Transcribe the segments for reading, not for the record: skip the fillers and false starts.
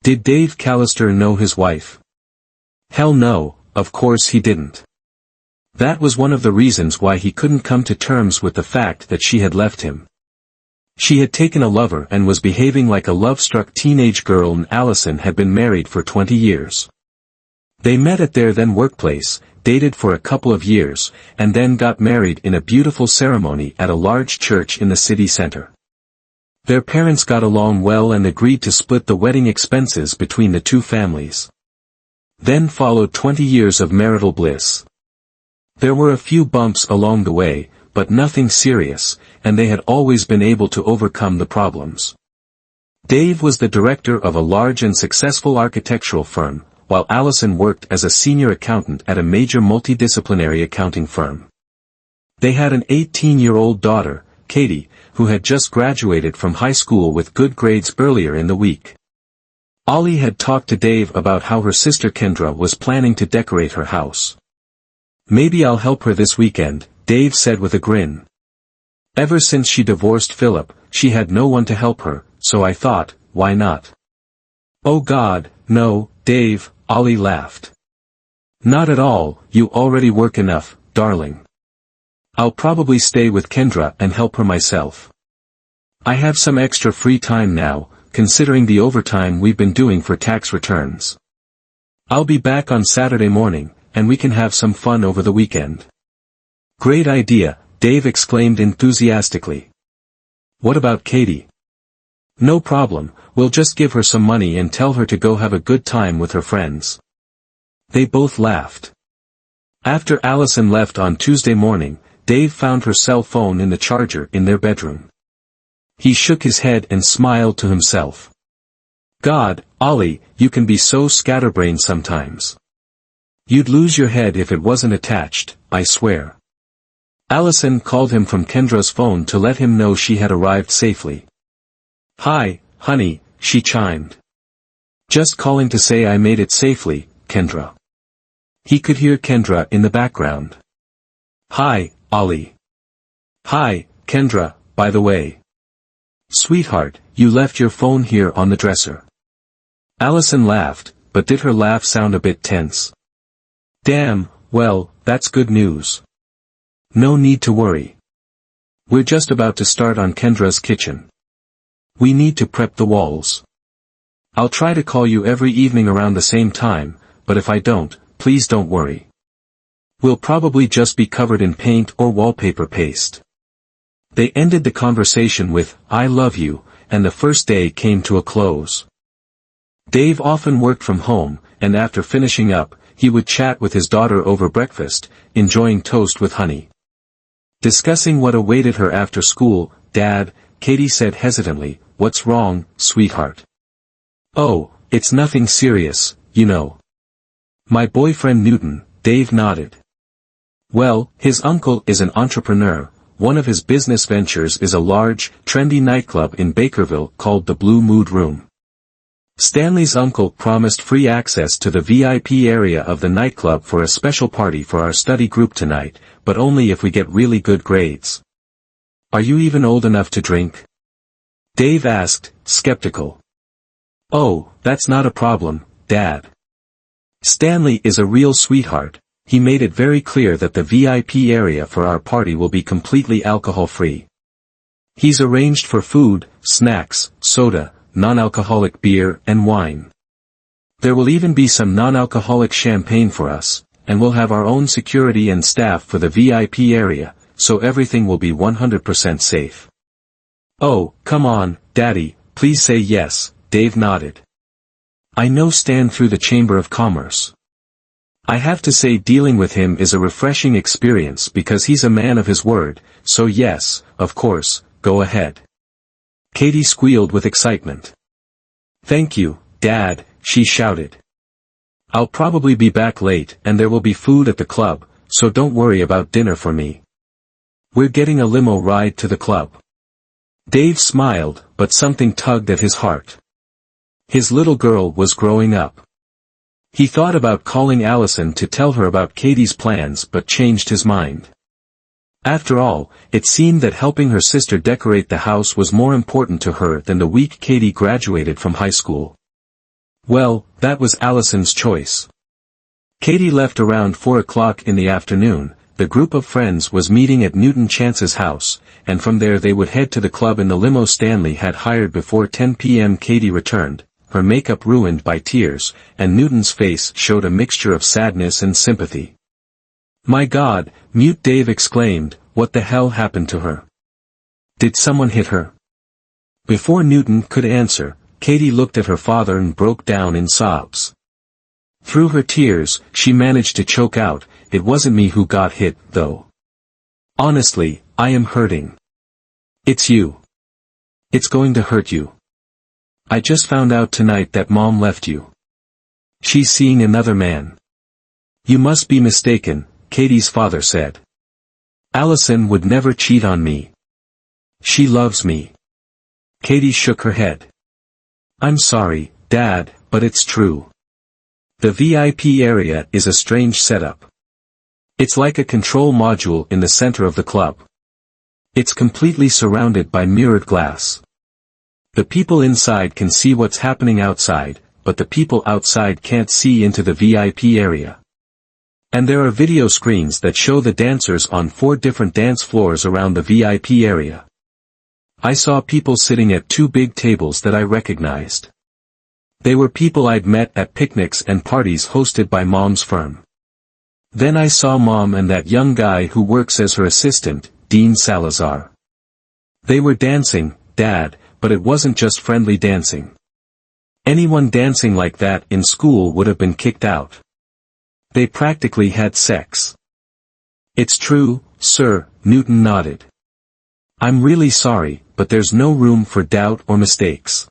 Did Dave Callister know his wife? Hell no, of course he didn't. That was one of the reasons why he couldn't come to terms with the fact that she had left him. She had taken a lover and was behaving like a love-struck teenage girl, and Allison had been married for 20 years. They met at their then workplace, dated for a couple of years, and then got married in a beautiful ceremony at a large church in the city center. Their parents got along well and agreed to split the wedding expenses between the two families. Then followed 20 years of marital bliss. There were a few bumps along the way, but nothing serious, and they had always been able to overcome the problems. Dave was the director of a large and successful architectural firm, while Allison worked as a senior accountant at a major multidisciplinary accounting firm. They had an 18-year-old daughter, Katie, who had just graduated from high school with good grades earlier in the week. Ollie had talked to Dave about how her sister Kendra was planning to decorate her house. "Maybe I'll help her this weekend," Dave said with a grin. Ever since she divorced Philip, she had no one to help her, so I thought, why not? "Oh God, no, Dave," Ollie laughed. "Not at all, you already work enough, darling. I'll probably stay with Kendra and help her myself. I have some extra free time now, considering the overtime we've been doing for tax returns. I'll be back on Saturday morning, and we can have some fun over the weekend." "Great idea," Dave exclaimed enthusiastically. "What about Katie?" "No problem, we'll just give her some money and tell her to go have a good time with her friends." They both laughed. After Allison left on Tuesday morning, Dave found her cell phone in the charger in their bedroom. He shook his head and smiled to himself. "God, Ollie, you can be so scatterbrained sometimes. You'd lose your head if it wasn't attached, I swear." Allison called him from Kendra's phone to let him know she had arrived safely. "Hi, honey," she chimed. "Just calling to say I made it safely, Kendra." He could hear Kendra in the background. "Hi, Ollie." "Hi, Kendra, by the way. Sweetheart, you left your phone here on the dresser." Allison laughed, but did her laugh sound a bit tense? "Damn, well, that's good news. No need to worry. We're just about to start on Kendra's kitchen. We need to prep the walls. I'll try to call you every evening around the same time, but if I don't, please don't worry. We'll probably just be covered in paint or wallpaper paste." They ended the conversation with, "I love you," and the first day came to a close. Dave often worked from home, and after finishing up, he would chat with his daughter over breakfast, enjoying toast with honey. Discussing what awaited her after school, "Dad," Katie said hesitantly, "what's wrong, sweetheart?" "Oh, it's nothing serious, you know. My boyfriend Newton," Dave nodded. "Well, his uncle is an entrepreneur. One of his business ventures is a large, trendy nightclub in Bakerville called the Blue Mood Room. Stanley's uncle promised free access to the VIP area of the nightclub for a special party for our study group tonight, but only if we get really good grades." "Are you even old enough to drink?" Dave asked, skeptical. "Oh, that's not a problem, Dad. Stanley is a real sweetheart. He made it very clear that the VIP area for our party will be completely alcohol-free. He's arranged for food, snacks, soda, non-alcoholic beer and wine. There will even be some non-alcoholic champagne for us, and we'll have our own security and staff for the VIP area, so everything will be 100% safe." "Oh, come on, Daddy, please say yes," Dave nodded. "I know Stan through the Chamber of Commerce. I have to say dealing with him is a refreshing experience because he's a man of his word, so yes, of course, go ahead." Katie squealed with excitement. "Thank you, Dad," she shouted. "I'll probably be back late and there will be food at the club, so don't worry about dinner for me. We're getting a limo ride to the club." Dave smiled, but something tugged at his heart. His little girl was growing up. He thought about calling Allison to tell her about Katie's plans but changed his mind. After all, it seemed that helping her sister decorate the house was more important to her than the week Katie graduated from high school. Well, that was Allison's choice. Katie left around 4 o'clock in the afternoon. The group of friends was meeting at Newton Chance's house, and from there they would head to the club in the limo Stanley had hired before 10 p.m. Katie returned, her makeup ruined by tears, and Newton's face showed a mixture of sadness and sympathy. "My God," Mute Dave exclaimed, "what the hell happened to her? Did someone hit her?" Before Newton could answer, Katie looked at her father and broke down in sobs. Through her tears, she managed to choke out, "It wasn't me who got hit, though. Honestly, I am hurting. It's you. It's going to hurt you. I just found out tonight that Mom left you. She's seeing another man." "You must be mistaken," Katie's father said. "Allison would never cheat on me. She loves me." Katie shook her head. "I'm sorry, Dad, but it's true. The VIP area is a strange setup. It's like a control module in the center of the club. It's completely surrounded by mirrored glass. The people inside can see what's happening outside, but the people outside can't see into the VIP area. And there are video screens that show the dancers on 4 different dance floors around the VIP area. I saw people sitting at 2 big tables that I recognized. They were people I'd met at picnics and parties hosted by Mom's firm. Then I saw Mom and that young guy who works as her assistant, Dean Salazar. They were dancing, Dad, but it wasn't just friendly dancing. Anyone dancing like that in school would have been kicked out. They practically had sex." "It's true, sir," Newton nodded. "I'm really sorry, but there's no room for doubt or mistakes.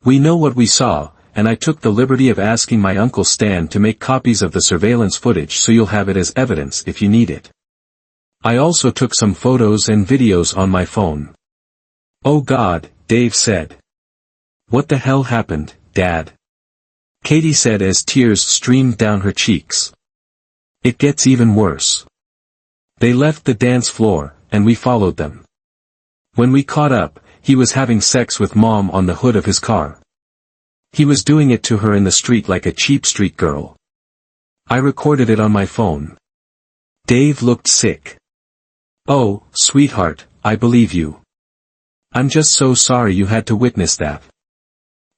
We know what we saw, and I took the liberty of asking my Uncle Stan to make copies of the surveillance footage so you'll have it as evidence if you need it. I also took some photos and videos on my phone." "Oh God," Dave said. "What the hell happened, Dad?" Katie said as tears streamed down her cheeks. "It gets even worse. They left the dance floor, and we followed them. When we caught up, he was having sex with Mom on the hood of his car. He was doing it to her in the street like a cheap street girl. I recorded it on my phone." Dave looked sick. "Oh, sweetheart, I believe you. I'm just so sorry you had to witness that."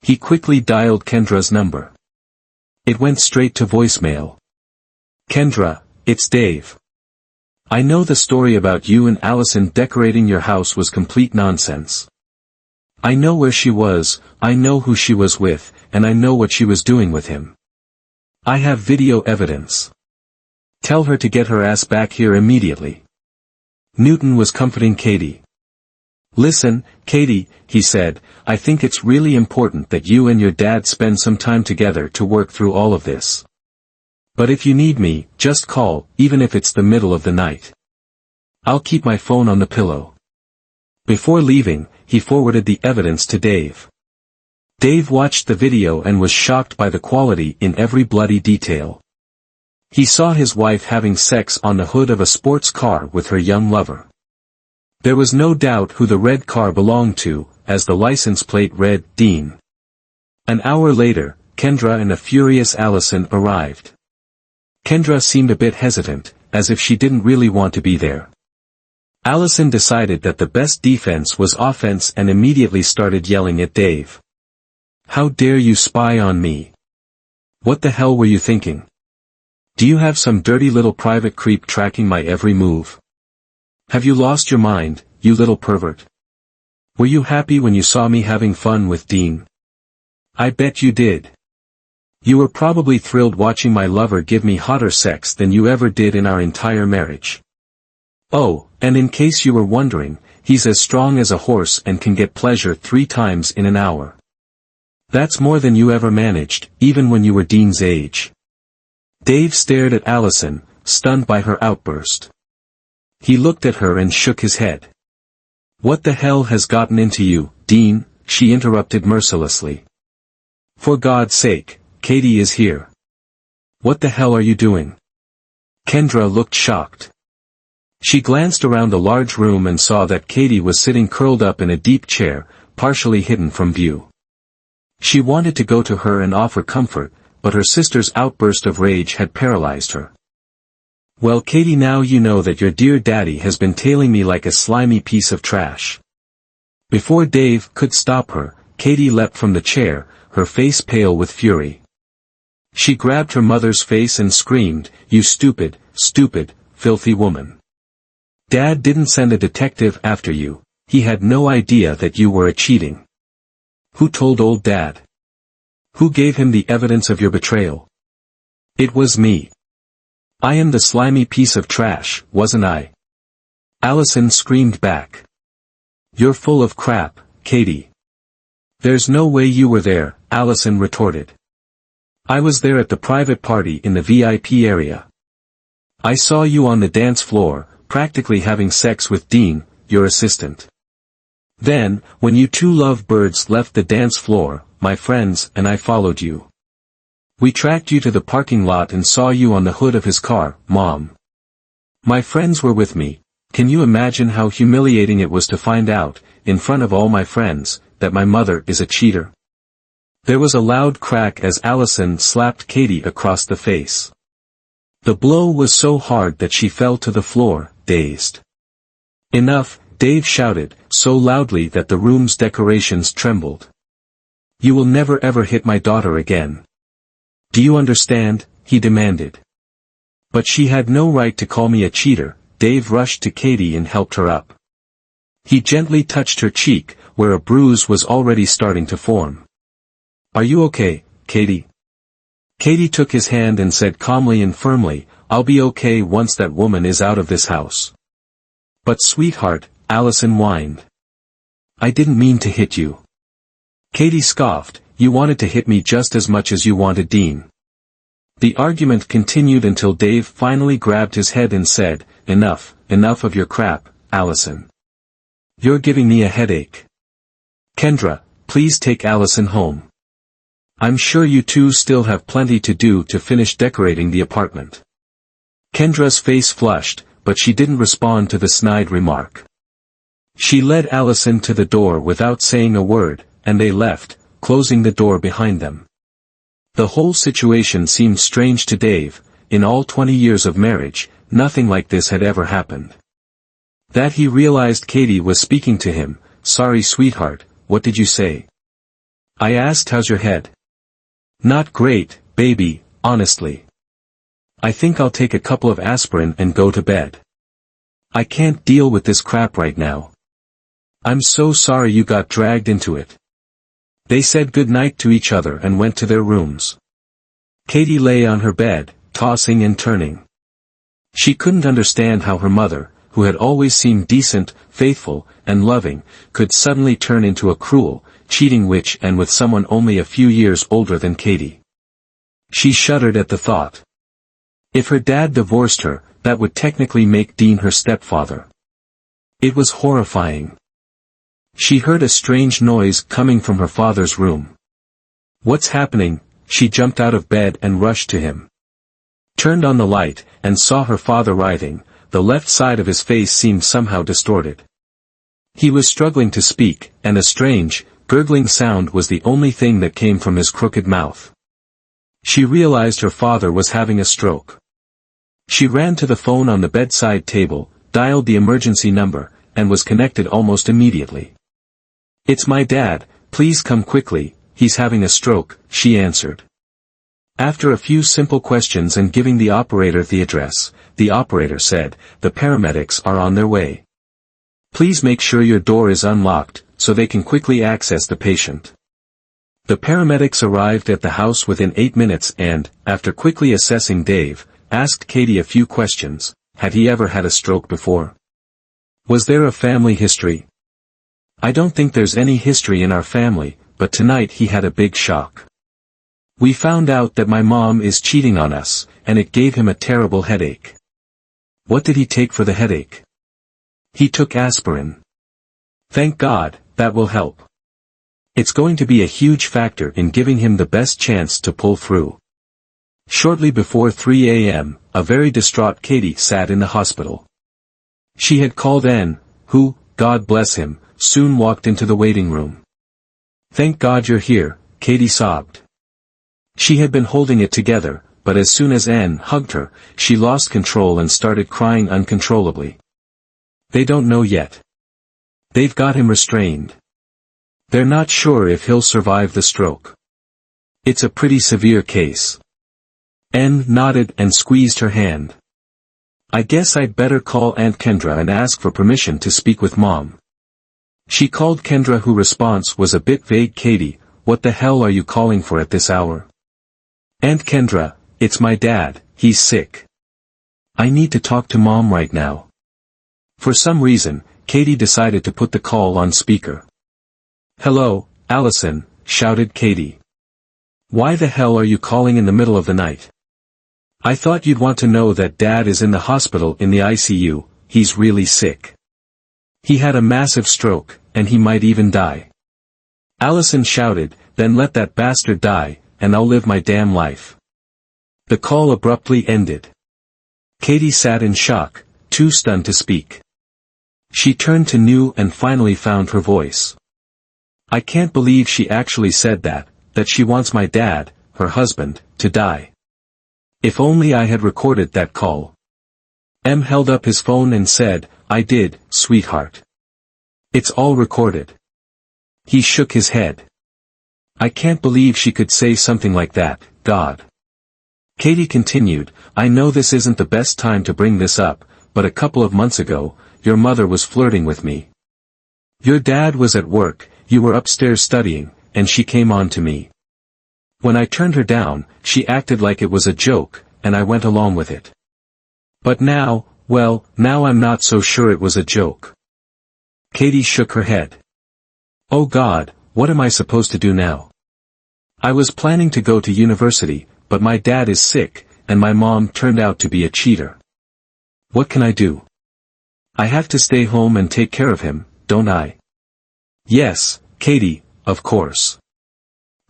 He quickly dialed Kendra's number. It went straight to voicemail. "Kendra, it's Dave. I know the story about you and Allison decorating your house was complete nonsense. I know where she was, I know who she was with, and I know what she was doing with him. I have video evidence. Tell her to get her ass back here immediately." Newton was comforting Katie. "Listen, Katie," he said, "I think it's really important that you and your dad spend some time together to work through all of this. But if you need me, just call, even if it's the middle of the night. I'll keep my phone on the pillow." Before leaving, he forwarded the evidence to Dave. Dave watched the video and was shocked by the quality in every bloody detail. He saw his wife having sex on the hood of a sports car with her young lover. There was no doubt who the red car belonged to, as the license plate read, Dean. An hour later, Kendra and a furious Allison arrived. Kendra seemed a bit hesitant, as if she didn't really want to be there. Allison decided that the best defense was offense and immediately started yelling at Dave. "How dare you spy on me? What the hell were you thinking? Do you have some dirty little private creep tracking my every move? Have you lost your mind, you little pervert? Were you happy when you saw me having fun with Dean? I bet you did. You were probably thrilled watching my lover give me hotter sex than you ever did in our entire marriage. Oh, and in case you were wondering, he's as strong as a horse and can get pleasure 3 times in an hour. That's more than you ever managed, even when you were Dean's age." Dave stared at Allison, stunned by her outburst. He looked at her and shook his head. "What the hell has gotten into you, Dean?" she interrupted mercilessly. "For God's sake, Katie is here. What the hell are you doing?" Kendra looked shocked. She glanced around the large room and saw that Katie was sitting curled up in a deep chair, partially hidden from view. She wanted to go to her and offer comfort, but her sister's outburst of rage had paralyzed her. "Well, Katie, now you know that your dear daddy has been tailing me like a slimy piece of trash." Before Dave could stop her, Katie leapt from the chair, her face pale with fury. She grabbed her mother's face and screamed, "You stupid, stupid, filthy woman. Dad didn't send a detective after you. He had no idea that you were cheating. Who told old Dad? Who gave him the evidence of your betrayal? It was me. I am the slimy piece of trash, wasn't I?" Allison screamed back. "You're full of crap, Katie." "There's no way you were there," Allison retorted. "I was there at the private party in the VIP area. I saw you on the dance floor, practically having sex with Dean, your assistant. Then, when you two lovebirds left the dance floor, my friends and I followed you. We tracked you to the parking lot and saw you on the hood of his car, Mom. My friends were with me. Can you imagine how humiliating it was to find out, in front of all my friends, that my mother is a cheater?" There was a loud crack as Allison slapped Katie across the face. The blow was so hard that she fell to the floor, dazed. "Enough," Dave shouted, so loudly that the room's decorations trembled. "You will never ever hit my daughter again. Do you understand?" he demanded. "But she had no right to call me a cheater." Dave rushed to Katie and helped her up. He gently touched her cheek, where a bruise was already starting to form. "Are you okay, Katie?" Katie took his hand and said calmly and firmly, "I'll be okay once that woman is out of this house." "But sweetheart," Allison whined. "I didn't mean to hit you." Katie scoffed, "You wanted to hit me just as much as you wanted Dean." The argument continued until Dave finally grabbed his head and said, "Enough, enough of your crap, Allison. You're giving me a headache. Kendra, please take Allison home. I'm sure you two still have plenty to do to finish decorating the apartment." Kendra's face flushed, but she didn't respond to the snide remark. She led Allison to the door without saying a word, and they left, closing the door behind them. The whole situation seemed strange to Dave. In all 20 years of marriage, nothing like this had ever happened. That he realized Katie was speaking to him. "Sorry sweetheart, what did you say?" "I asked how's your head." "Not great, baby, honestly. I think I'll take a couple of aspirin and go to bed. I can't deal with this crap right now. I'm so sorry you got dragged into it." They said goodnight to each other and went to their rooms. Katie lay on her bed, tossing and turning. She couldn't understand how her mother, who had always seemed decent, faithful, and loving, could suddenly turn into a cruel, cheating witch, and with someone only a few years older than Katie. She shuddered at the thought. If her dad divorced her, that would technically make Dean her stepfather. It was horrifying. She heard a strange noise coming from her father's room. "What's happening?" She jumped out of bed and rushed to him. Turned on the light, and saw her father writhing. The left side of his face seemed somehow distorted. He was struggling to speak, and a strange, gurgling sound was the only thing that came from his crooked mouth. She realized her father was having a stroke. She ran to the phone on the bedside table, dialed the emergency number, and was connected almost immediately. "It's my dad, please come quickly, he's having a stroke," she answered. After a few simple questions and giving the operator the address, the operator said, "The paramedics are on their way. Please make sure your door is unlocked, so they can quickly access the patient." The paramedics arrived at the house within 8 minutes and, after quickly assessing Dave, asked Katie a few questions. Had he ever had a stroke before? Was there a family history? "I don't think there's any history in our family, but tonight he had a big shock. We found out that my mom is cheating on us, and it gave him a terrible headache." "What did he take for the headache?" "He took aspirin." "Thank God, that will help. It's going to be a huge factor in giving him the best chance to pull through." Shortly before 3 a.m., a very distraught Katie sat in the hospital. She had called Anne, who, God bless him, soon walked into the waiting room. "Thank God you're here," Katie sobbed. She had been holding it together, but as soon as Anne hugged her, she lost control and started crying uncontrollably. They don't know yet. They've got him restrained. They're not sure if he'll survive the stroke. It's a pretty severe case. Anne nodded and squeezed her hand. I guess I'd better call Aunt Kendra and ask for permission to speak with Mom. She called Kendra, whose response was a bit vague. Katie, what the hell are you calling for at this hour? Aunt Kendra, it's my dad, he's sick. I need to talk to Mom right now. For some reason, Katie decided to put the call on speaker. Hello, Allison, shouted Katie. Why the hell are you calling in the middle of the night? I thought you'd want to know that Dad is in the hospital in the ICU, he's really sick. He had a massive stroke, and he might even die. Allison shouted, then let that bastard die, and I'll live my damn life. The call abruptly ended. Katie sat in shock, too stunned to speak. She turned to New and finally found her voice. I can't believe she actually said that she wants my dad, her husband, to die. If only I had recorded that call. M held up his phone and said, I did, sweetheart. It's all recorded. He shook his head. I can't believe she could say something like that, God. Katie continued, I know this isn't the best time to bring this up, but a couple of months ago, your mother was flirting with me. Your dad was at work, you were upstairs studying, and she came on to me. When I turned her down, she acted like it was a joke, and I went along with it. But now, well, now I'm not so sure it was a joke. Katie shook her head. Oh God, what am I supposed to do now? I was planning to go to university, but my dad is sick, and my mom turned out to be a cheater. What can I do? I have to stay home and take care of him, don't I? Yes, Katie, of course.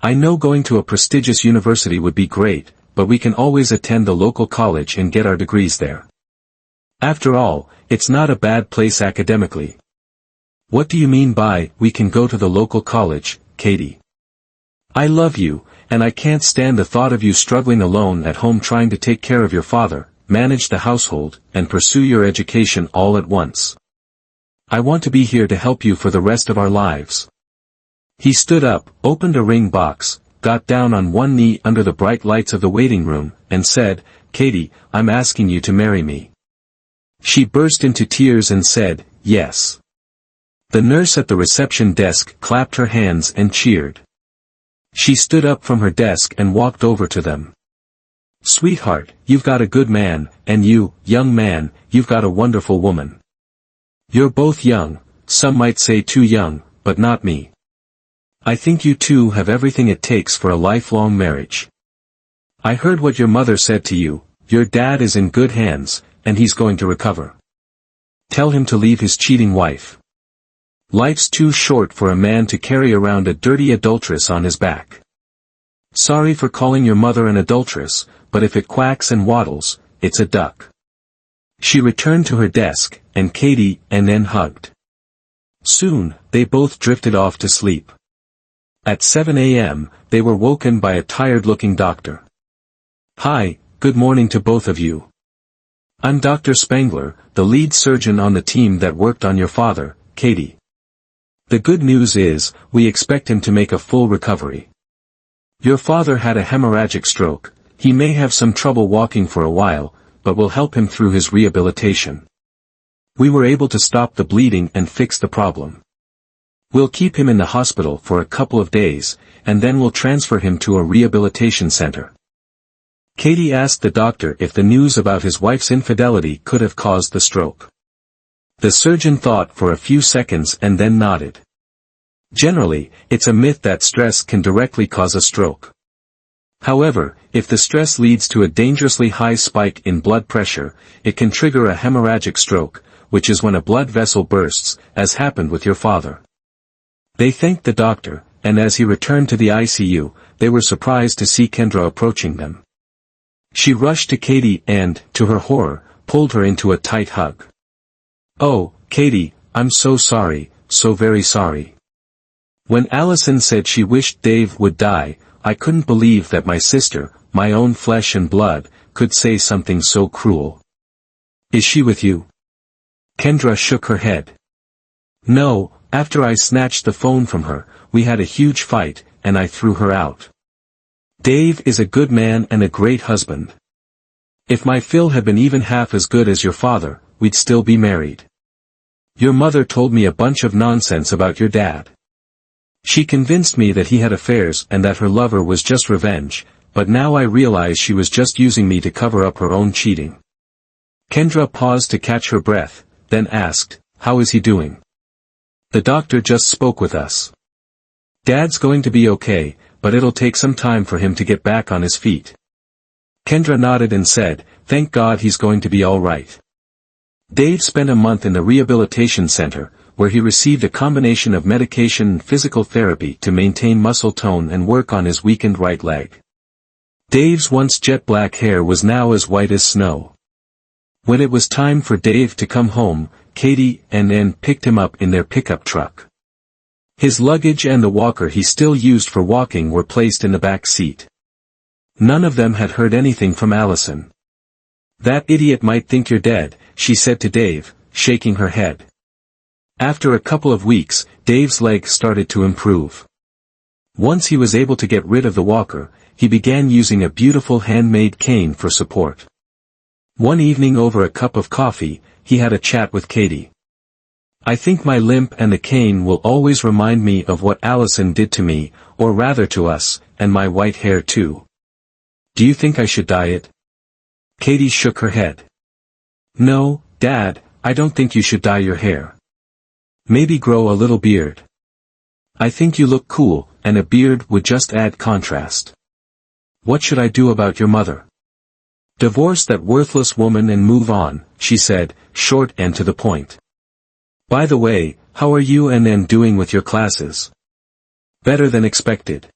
I know going to a prestigious university would be great, but we can always attend the local college and get our degrees there. After all, it's not a bad place academically. What do you mean by, we can go to the local college, Katie? I love you, and I can't stand the thought of you struggling alone at home trying to take care of your father, manage the household, and pursue your education all at once. I want to be here to help you for the rest of our lives. He stood up, opened a ring box, got down on one knee under the bright lights of the waiting room, and said, Katie, I'm asking you to marry me. She burst into tears and said, yes. The nurse at the reception desk clapped her hands and cheered. She stood up from her desk and walked over to them. Sweetheart, you've got a good man, and you, young man, you've got a wonderful woman. You're both young, some might say too young, but not me. I think you two have everything it takes for a lifelong marriage. I heard what your mother said to you, your dad is in good hands, and he's going to recover. Tell him to leave his cheating wife. Life's too short for a man to carry around a dirty adulteress on his back. Sorry for calling your mother an adulteress, but if it quacks and waddles, it's a duck. She returned to her desk, and Katie and Anne hugged. Soon, they both drifted off to sleep. At 7 a.m., they were woken by a tired-looking doctor. Hi, good morning to both of you. I'm Dr. Spangler, the lead surgeon on the team that worked on your father, Katie. The good news is, we expect him to make a full recovery. Your father had a hemorrhagic stroke, he may have some trouble walking for a while, but we'll help him through his rehabilitation. We were able to stop the bleeding and fix the problem. We'll keep him in the hospital for a couple of days, and then we'll transfer him to a rehabilitation center. Katie asked the doctor if the news about his wife's infidelity could have caused the stroke. The surgeon thought for a few seconds and then nodded. Generally, it's a myth that stress can directly cause a stroke. However, if the stress leads to a dangerously high spike in blood pressure, it can trigger a hemorrhagic stroke, which is when a blood vessel bursts, as happened with your father. They thanked the doctor, and as he returned to the ICU, they were surprised to see Kendra approaching them. She rushed to Katie and, to her horror, pulled her into a tight hug. Oh, Katie, I'm so sorry, so very sorry. When Allison said she wished Dave would die, I couldn't believe that my sister, my own flesh and blood, could say something so cruel. Is she with you? Kendra shook her head. No, after I snatched the phone from her, we had a huge fight, and I threw her out. Dave is a good man and a great husband. If my Phil had been even half as good as your father, we'd still be married. Your mother told me a bunch of nonsense about your dad. She convinced me that he had affairs and that her lover was just revenge, but now I realize she was just using me to cover up her own cheating. Kendra paused to catch her breath, then asked, how is he doing? The doctor just spoke with us. Dad's going to be okay, but it'll take some time for him to get back on his feet. Kendra nodded and said, thank God he's going to be all right. Dave spent a month in the rehabilitation center, where he received a combination of medication and physical therapy to maintain muscle tone and work on his weakened right leg. Dave's once jet black hair was now as white as snow. When it was time for Dave to come home, Katie and Ann picked him up in their pickup truck. His luggage and the walker he still used for walking were placed in the back seat. None of them had heard anything from Allison. That idiot might think you're dead, she said to Dave, shaking her head. After a couple of weeks, Dave's leg started to improve. Once he was able to get rid of the walker, he began using a beautiful handmade cane for support. One evening over a cup of coffee, he had a chat with Katie. I think my limp and the cane will always remind me of what Allison did to me, or rather to us, and my white hair too. Do you think I should dye it? Katie shook her head. No, Dad, I don't think you should dye your hair. Maybe grow a little beard. I think you look cool, and a beard would just add contrast. What should I do about your mother? Divorce that worthless woman and move on, she said, short and to the point. By the way, how are you and Ann doing with your classes? Better than expected.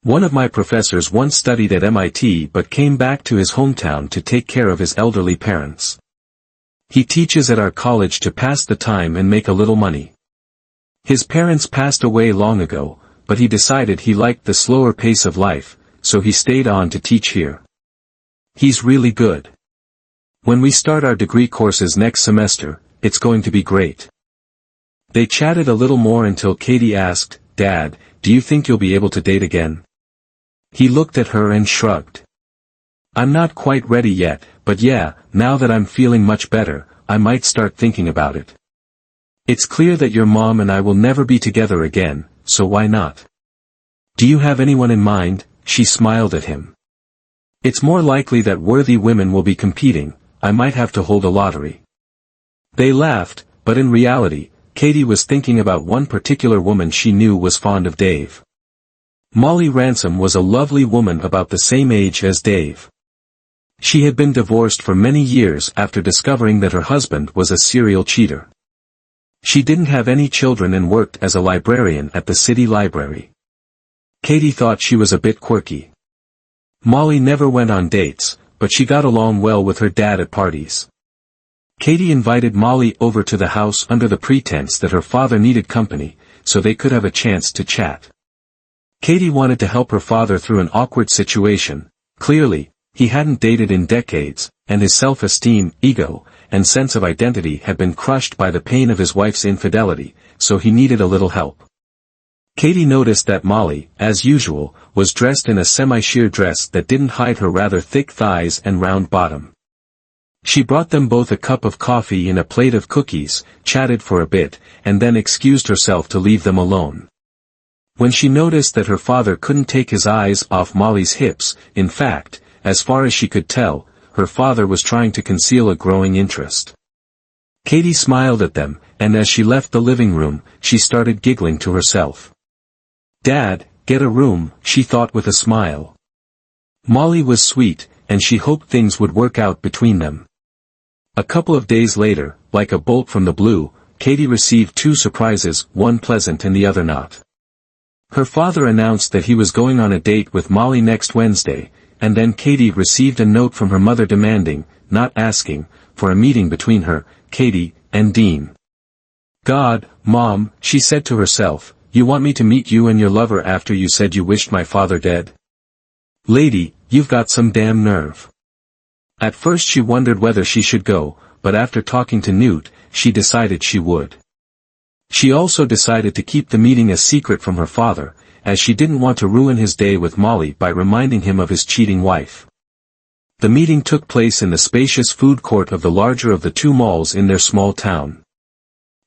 One of my professors once studied at MIT but came back to his hometown to take care of his elderly parents. He teaches at our college to pass the time and make a little money. His parents passed away long ago, but he decided he liked the slower pace of life, so he stayed on to teach here. He's really good. When we start our degree courses next semester, it's going to be great. They chatted a little more until Katie asked, Dad, do you think you'll be able to date again? He looked at her and shrugged. I'm not quite ready yet, but yeah, now that I'm feeling much better, I might start thinking about it. It's clear that your mom and I will never be together again, so why not? Do you have anyone in mind? She smiled at him. It's more likely that worthy women will be competing, I might have to hold a lottery. They laughed, but in reality, Katie was thinking about one particular woman she knew was fond of Dave. Molly Ransom was a lovely woman about the same age as Dave. She had been divorced for many years after discovering that her husband was a serial cheater. She didn't have any children and worked as a librarian at the city library. Katie thought she was a bit quirky. Molly never went on dates, but she got along well with her dad at parties. Katie invited Molly over to the house under the pretense that her father needed company, so they could have a chance to chat. Katie wanted to help her father through an awkward situation. Clearly, he hadn't dated in decades, and his self-esteem, ego, and sense of identity had been crushed by the pain of his wife's infidelity, so he needed a little help. Katie noticed that Molly, as usual, was dressed in a semi-sheer dress that didn't hide her rather thick thighs and round bottom. She brought them both a cup of coffee and a plate of cookies, chatted for a bit, and then excused herself to leave them alone. When she noticed that her father couldn't take his eyes off Molly's hips, in fact, as far as she could tell, her father was trying to conceal a growing interest. Katie smiled at them, and as she left the living room, she started giggling to herself. Dad, get a room, she thought with a smile. Molly was sweet, and she hoped things would work out between them. A couple of days later, like a bolt from the blue, Katie received two surprises, one pleasant and the other not. Her father announced that he was going on a date with Molly next Wednesday, and then Katie received a note from her mother demanding, not asking, for a meeting between her, Katie, and Dean. God, Mom, she said to herself, you want me to meet you and your lover after you said you wished my father dead? Lady, you've got some damn nerve. At first she wondered whether she should go, but after talking to Newt, she decided she would. She also decided to keep the meeting a secret from her father, as she didn't want to ruin his day with Molly by reminding him of his cheating wife. The meeting took place in the spacious food court of the larger of the two malls in their small town.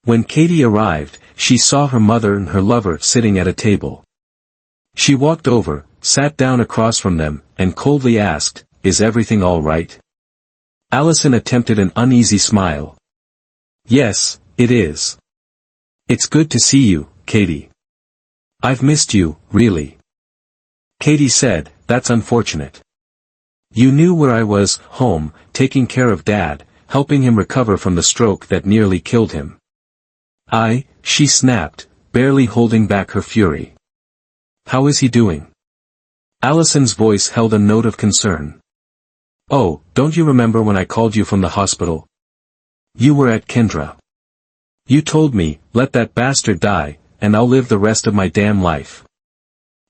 When Katie arrived, she saw her mother and her lover sitting at a table. She walked over, sat down across from them, and coldly asked, "Is everything all right?" Allison attempted an uneasy smile. "Yes, it is. It's good to see you, Katie. I've missed you, really." Katie said, "That's unfortunate. You knew where I was, home, taking care of Dad, helping him recover from the stroke that nearly killed him." She snapped, barely holding back her fury. "How is he doing?" Allison's voice held a note of concern. "Oh, don't you remember when I called you from the hospital? You were at Kendra. You told me, let that bastard die, and I'll live the rest of my damn life.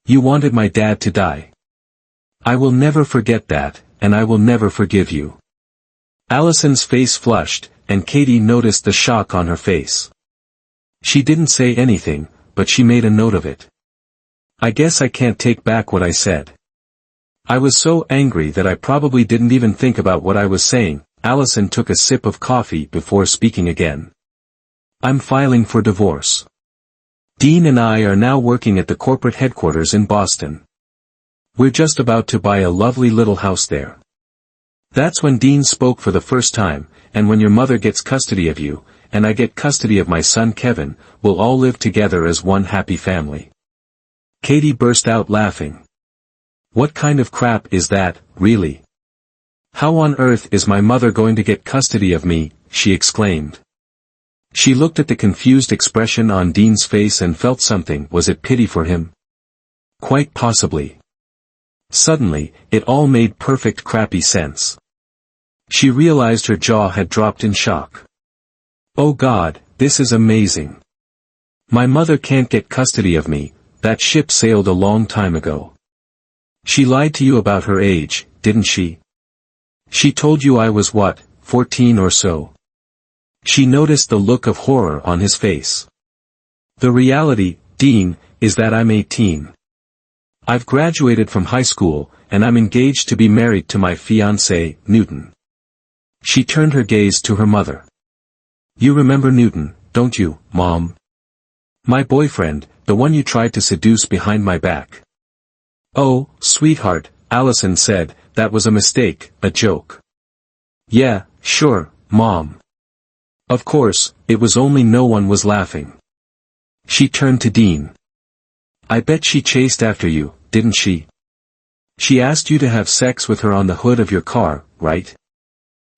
You wanted my dad to die. I will never forget that, and I will never forgive you." Allison's face flushed, and Katie noticed the shock on her face. She didn't say anything, but she made a note of it. "I guess I can't take back what I said. I was so angry that I probably didn't even think about what I was saying." Allison took a sip of coffee before speaking again. "I'm filing for divorce. Dean and I are now working at the corporate headquarters in Boston. We're just about to buy a lovely little house there." That's when Dean spoke for the first time, "And when your mother gets custody of you, and I get custody of my son Kevin, we'll all live together as one happy family." Katie burst out laughing. "What kind of crap is that, really? How on earth is my mother going to get custody of me?" she exclaimed. She looked at the confused expression on Dean's face and felt something. Was it pity for him? Quite possibly. Suddenly, it all made perfect crappy sense. She realized her jaw had dropped in shock. "Oh God, this is amazing. My mother can't get custody of me, that ship sailed a long time ago. She lied to you about her age, didn't she? She told you I was what, 14 or so?" She noticed the look of horror on his face. "The reality, Dean, is that I'm 18. I've graduated from high school, and I'm engaged to be married to my fiancé, Newton." She turned her gaze to her mother. "You remember Newton, don't you, Mom? My boyfriend, the one you tried to seduce behind my back." "Oh, sweetheart," Allison said, "that was a mistake, a joke." "Yeah, sure, Mom. Of course, it was only no one was laughing." She turned to Dean. "I bet she chased after you, didn't she? She asked you to have sex with her on the hood of your car, right?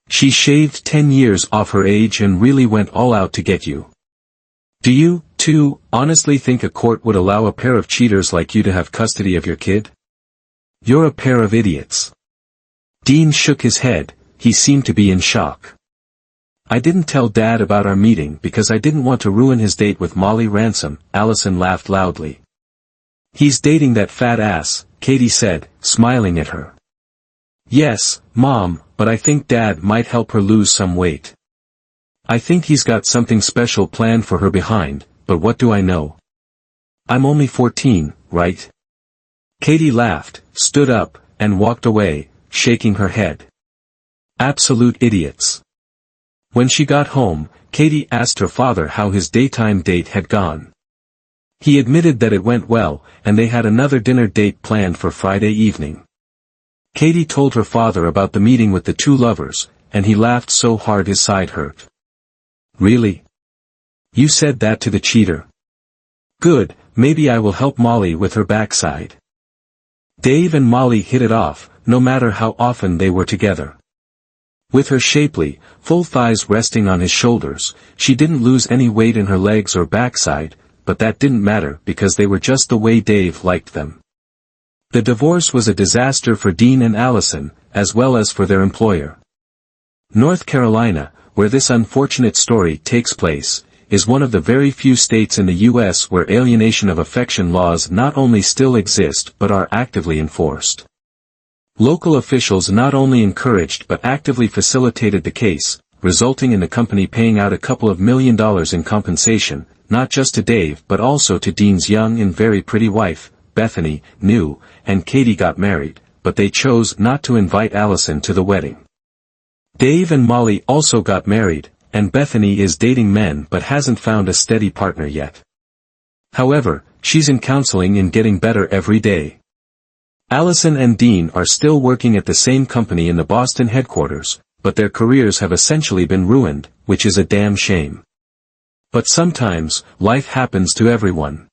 She shaved 10 years off her age and really went all out to get you. Do you, too, honestly think a court would allow a pair of cheaters like you to have custody of your kid? You're a pair of idiots." Dean shook his head. He seemed to be in shock. "I didn't tell Dad about our meeting because I didn't want to ruin his date with Molly Ransom." Allison laughed loudly. "He's dating that fat ass," Katie said, smiling at her. "Yes, Mom, but I think Dad might help her lose some weight. I think he's got something special planned for her behind, but what do I know? I'm only 14, right?" Katie laughed, stood up, and walked away, shaking her head. Absolute idiots. When she got home, Katie asked her father how his daytime date had gone. He admitted that it went well, and they had another dinner date planned for Friday evening. Katie told her father about the meeting with the two lovers, and he laughed so hard his side hurt. "Really? You said that to the cheater? Good, maybe I will help Molly with her backside." Dave and Molly hit it off, no matter how often they were together. With her shapely, full thighs resting on his shoulders, she didn't lose any weight in her legs or backside, but that didn't matter because they were just the way Dave liked them. The divorce was a disaster for Dean and Allison, as well as for their employer. North Carolina, where this unfortunate story takes place, is one of the very few states in the U.S. where alienation of affection laws not only still exist but are actively enforced. Local officials not only encouraged but actively facilitated the case, resulting in the company paying out a couple of $1 million in compensation, not just to Dave but also to Dean's young and very pretty wife, Bethany, knew, and Katie got married, but they chose not to invite Allison to the wedding. Dave and Molly also got married, and Bethany is dating men but hasn't found a steady partner yet. However, she's in counseling and getting better every day. Allison and Dean are still working at the same company in the Boston headquarters, but their careers have essentially been ruined, which is a damn shame. But sometimes, life happens to everyone.